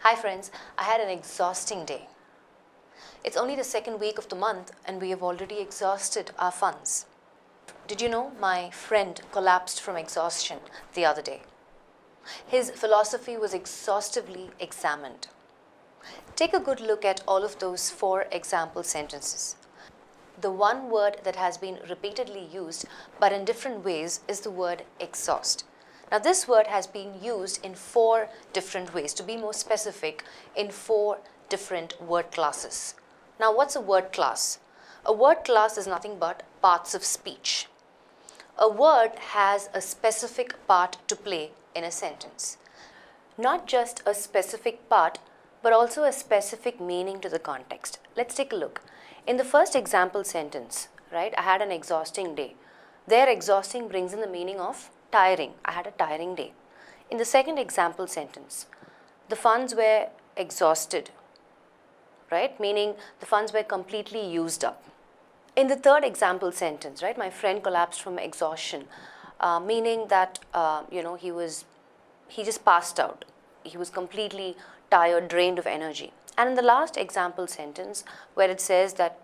Hi friends, I had an exhausting day. It's only the second week of the month and we have already exhausted our funds. Did you know my friend collapsed from exhaustion the other day? His philosophy was exhaustively examined. Take a good look at all of those 4 example sentences. The one word that has been repeatedly used but in different ways is the word exhaust. Now this word has been used in 4 different ways, to be more specific, in 4 different word classes. Now what's a word class? A word class is nothing but parts of speech. A word has a specific part to play in a sentence. Not just a specific part, but also a specific meaning to the context. Let's take a look. In the first example sentence, right, I had an exhausting day. There, exhausting brings in the meaning of tiring. I had a tiring day. In the second example sentence, the funds were exhausted, right, meaning the funds were completely used up. In the third example sentence, right, my friend collapsed from exhaustion, meaning that, he just passed out. He was completely tired, drained of energy. And in the last example sentence, where it says that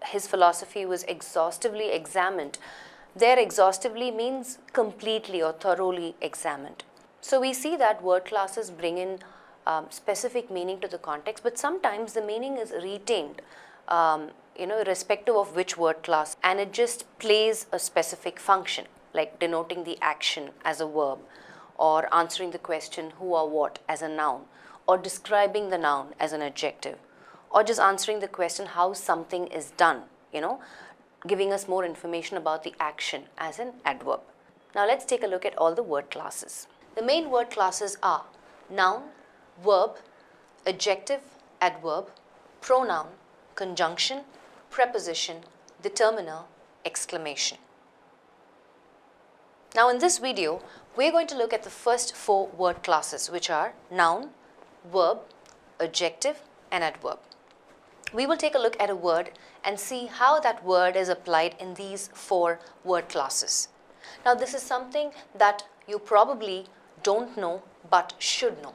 his philosophy was exhaustively examined, there exhaustively means completely or thoroughly examined. So we see that word classes bring in specific meaning to the context, but sometimes the meaning is retained, irrespective of which word class, and it just plays a specific function, like denoting the action as a verb, or answering the question who or what as a noun, or describing the noun as an adjective, or just answering the question how something is done, giving us more information about the action as an adverb. Now let's take a look at all the word classes. The main word classes are noun, verb, adjective, adverb, pronoun, conjunction, preposition, determiner, exclamation. Now in this video, we're going to look at the first 4 word classes, which are noun, verb, adjective, and adverb. We will take a look at a word and see how that word is applied in these 4 word classes. Now this is something that you probably don't know but should know.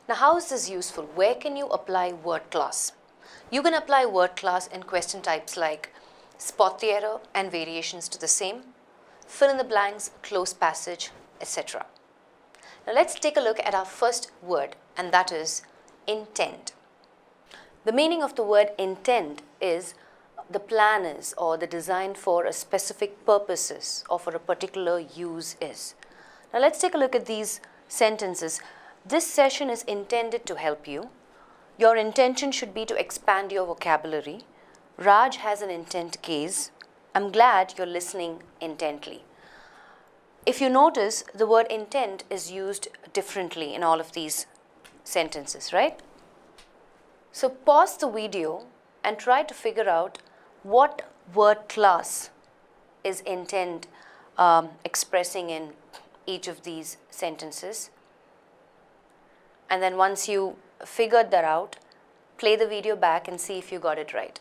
Now how is this useful? Where can you apply word class? You can apply word class in question types like spot the error and variations to the same, fill in the blanks, close passage, etc. Now let's take a look at our first word, and that is intend. The meaning of the word intend is the plan is, or the design for a specific purposes or for a particular use is. Now let's take a look at these sentences. This session is intended to help you. Your intention should be to expand your vocabulary. Raj has an intent case. I'm glad you're listening intently. If you notice, the word intent is used differently in all of these sentences, right? So pause the video and try to figure out what word class is intend expressing in each of these sentences. And then once you figured that out, play the video back and see if you got it right.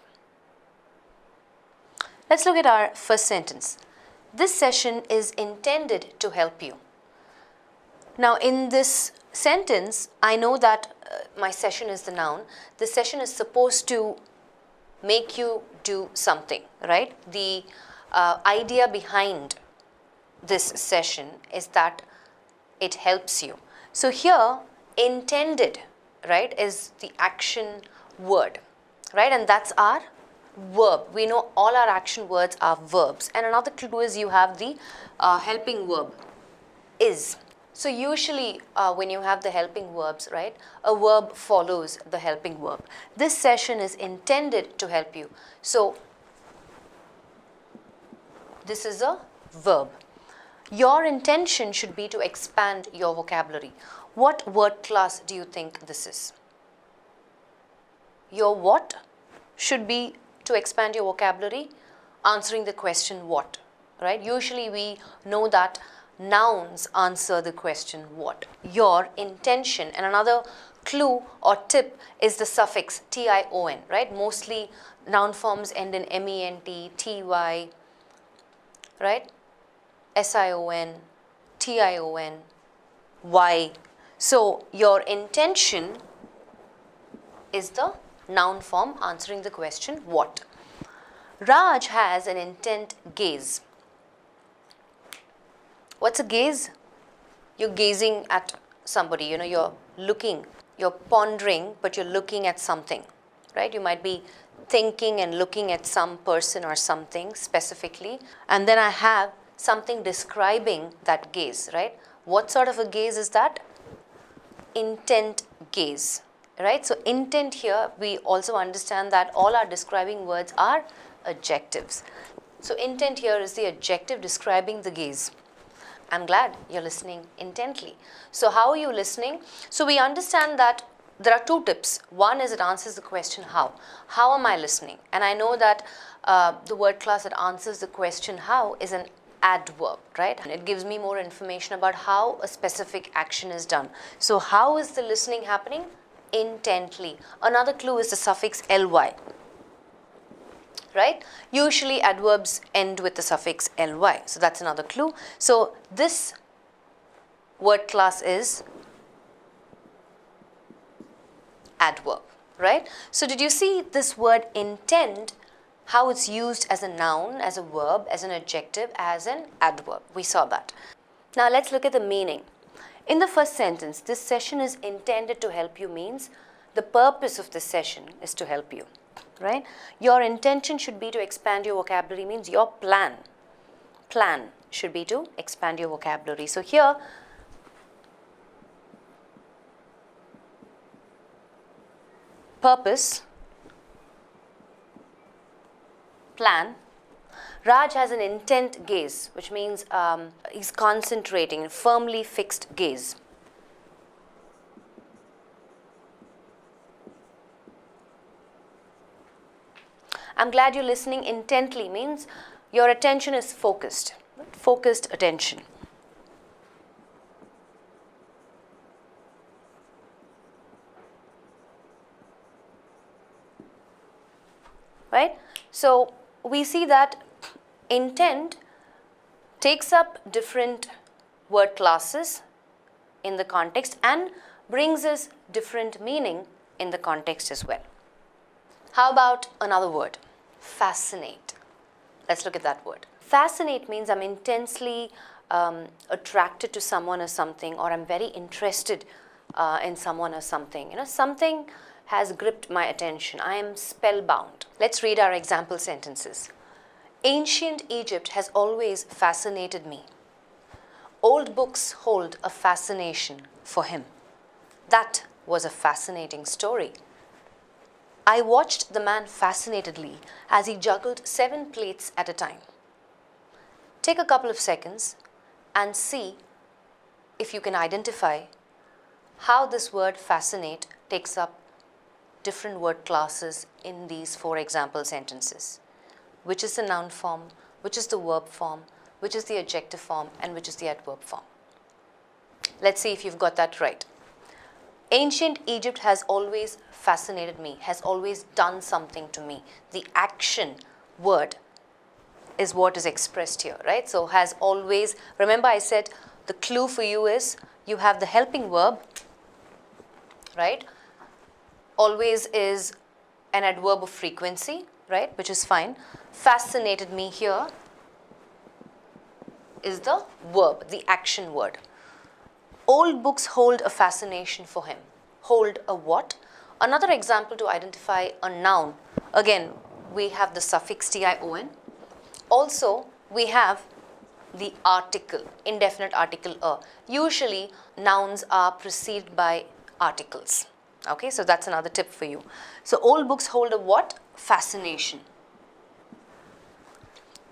Let's look at our first sentence. This session is intended to help you. Now in this sentence, I know that my session is the noun. This session is supposed to make you do something, right? The idea behind this session is that it helps you. So here, intended, right, is the action word, right? And that's our verb. We know all our action words are verbs. And another clue is you have the helping verb, is. So usually when you have the helping verbs, right, a verb follows the helping verb. This session is intended to help you. So this is a verb. Your intention should be to expand your vocabulary. What word class do you think this is? Your what should be to expand your vocabulary? Answering the question what, right? Usually we know that nouns answer the question what. Your intention. And another clue or tip is the suffix tion, right? Mostly noun forms end in ment, ty, right? sion, tion, y. So your intention is the noun form answering the question what. Raj has an intent gaze. What's a gaze? You're gazing at somebody, you're looking, you're pondering, but you're looking at something, right? You might be thinking and looking at some person or something specifically. And then I have something describing that gaze, right? What sort of a gaze is that? Intent gaze, right? So intent here, we also understand that all our describing words are adjectives. So intent here is the adjective describing the gaze. I'm glad you're listening intently. So how are you listening? So we understand that there are two tips. One is it answers the question how. How am I listening? And I know that the word class that answers the question how is an adverb, right? And it gives me more information about how a specific action is done. So how is the listening happening? Intently. Another clue is the suffix ly. Right? Usually adverbs end with the suffix ly. So that's another clue. So this word class is adverb, right? So did you see this word intend, how it's used as a noun, as a verb, as an adjective, as an adverb? We saw that. Now let's look at the meaning. In the first sentence, this session is intended to help you means the purpose of this session is to help you. Right? Your intention should be to expand your vocabulary means your plan should be to expand your vocabulary. So here, purpose, plan. Raj has an intent gaze, which means he's concentrating, firmly fixed gaze. I'm glad you're listening intently means your attention is focused, focused attention. Right? So we see that intent takes up different word classes in the context and brings us different meaning in the context as well. How about another word? Fascinate. Let's look at that word. Fascinate means I'm intensely attracted to someone or something, or I'm very interested in someone or something. Something has gripped my attention. I am spellbound. Let's read our example sentences. Ancient Egypt has always fascinated me. Old books hold a fascination for him. That was a fascinating story. I watched the man fascinatedly as he juggled 7 plates at a time. Take a couple of seconds and see if you can identify how this word fascinate takes up different word classes in these 4 example sentences. Which is the noun form, which is the verb form, which is the adjective form, and which is the adverb form. Let's see if you've got that right. Ancient Egypt has always fascinated me, has always done something to me. The action word is what is expressed here, right? So has always, remember I said the clue for you is you have the helping verb, right? Always is an adverb of frequency, right? Which is fine. Fascinated me here is the verb, the action word. Old books hold a fascination for him. Hold a what? Another example to identify a noun. Again, we have the suffix tion. Also, we have the article, indefinite article a. Usually, nouns are preceded by articles. Okay, so that's another tip for you. So, old books hold a what? Fascination.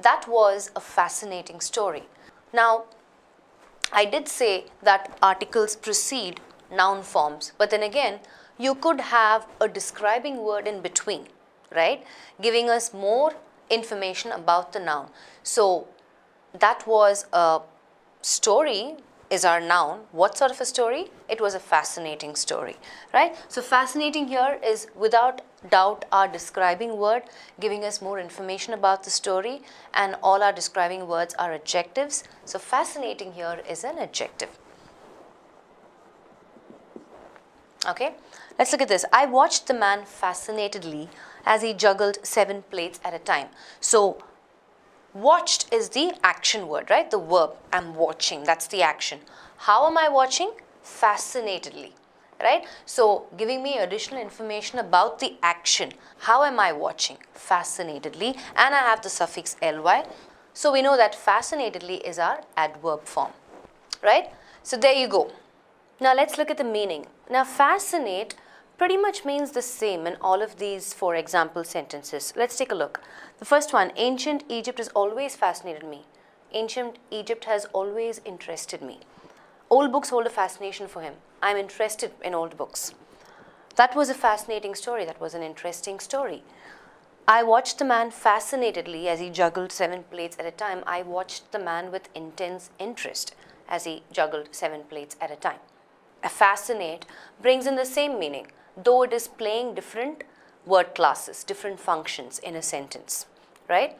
That was a fascinating story. Now, I did say that articles precede noun forms, but then again, you could have a describing word in between, right? Giving us more information about the noun. So, that was a story is our noun. What sort of a story? It was a fascinating story, right? So, fascinating here is without doubt our describing word, giving us more information about the story, and all our describing words are adjectives. So, fascinating here is an adjective. Okay, let's look at this. I watched the man fascinatedly as he juggled 7 plates at a time. So, watched is the action word, right? The verb, I'm watching, that's the action. How am I watching? Fascinatedly, right? So, giving me additional information about the action. How am I watching? Fascinatedly, and I have the suffix ly. So, we know that fascinatedly is our adverb form, right? So, there you go. Now, let's look at the meaning. Now, fascinate pretty much means the same in all of these 4 example sentences. Let's take a look. The first one, ancient Egypt has always fascinated me. Ancient Egypt has always interested me. Old books hold a fascination for him. I'm interested in old books. That was a fascinating story. That was an interesting story. I watched the man fascinatedly as he juggled 7 plates at a time. I watched the man with intense interest as he juggled 7 plates at a time. Fascinate brings in the same meaning, though it is playing different word classes, different functions in a sentence, right?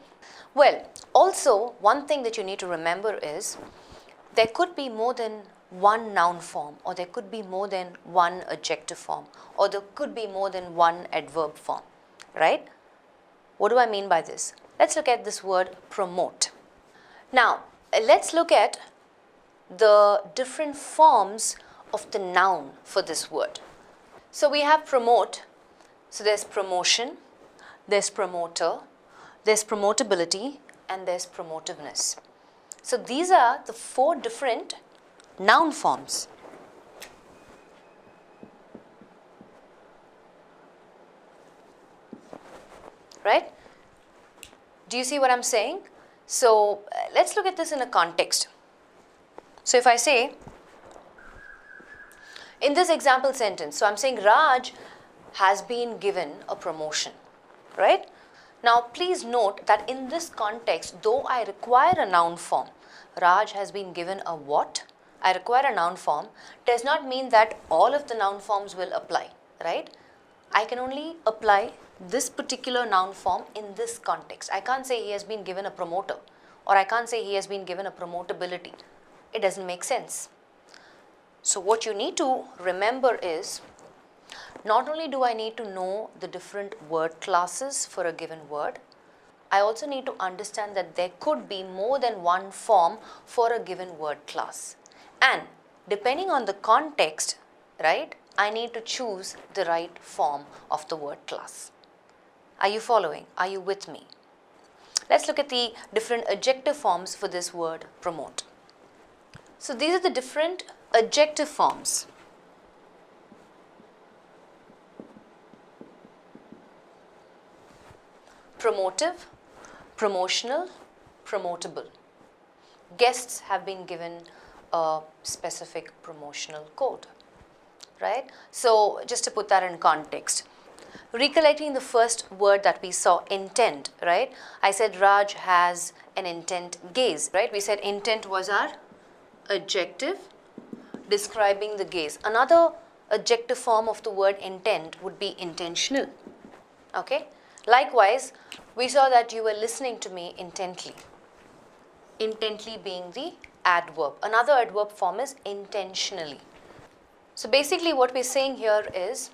Well, also one thing that you need to remember is there could be more than one noun form, or there could be more than one adjective form, or there could be more than one adverb form, right? What do I mean by this? Let's look at this word promote. Now, let's look at the different forms of the noun for this word. So we have promote. So there's promotion, there's promoter, there's promotability, and there's promotiveness. So these are the 4 different noun forms. Right? Do you see what I'm saying? So let's look at this in a context. So if I say, in this example sentence, so I'm saying Raj has been given a promotion, right? Now please note that in this context, though I require a noun form, Raj has been given a what? I require a noun form, does not mean that all of the noun forms will apply, right? I can only apply this particular noun form in this context. I can't say he has been given a promoter, or I can't say he has been given a promotability. It doesn't make sense. So what you need to remember is, not only do I need to know the different word classes for a given word, I also need to understand that there could be more than one form for a given word class. And depending on the context, right, I need to choose the right form of the word class. Are you following? Are you with me? Let's look at the different adjective forms for this word promote. So these are the different adjective forms. Promotive, promotional, promotable. Guests have been given a specific promotional code, right? So just to put that in context, recollecting the first word that we saw, intent, right? I said Raj has an intent gaze, right? We said intent was our adjective describing the gaze. Another adjective form of the word intent would be intentional. Okay? Likewise, we saw that you were listening to me intently. Intently being the adverb. Another adverb form is intentionally. So basically what we're saying here is,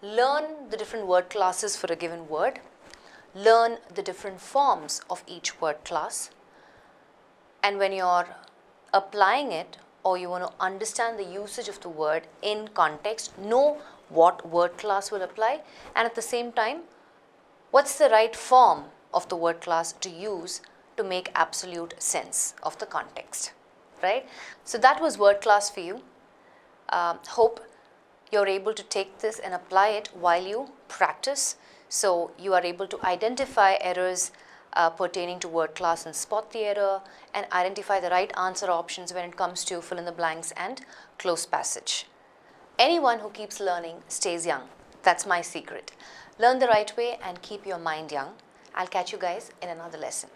learn the different word classes for a given word. Learn the different forms of each word class. And when you're applying it, or you want to understand the usage of the word in context, know what word class will apply, and at the same time, what's the right form of the word class to use to make absolute sense of the context, right? So that was word class for you. Hope you're able to take this and apply it while you practice, so you are able to identify errors pertaining to word class and spot the error, and identify the right answer options when it comes to fill in the blanks and close passage. Anyone who keeps learning stays young. That's my secret. Learn the right way and keep your mind young. I'll catch you guys in another lesson.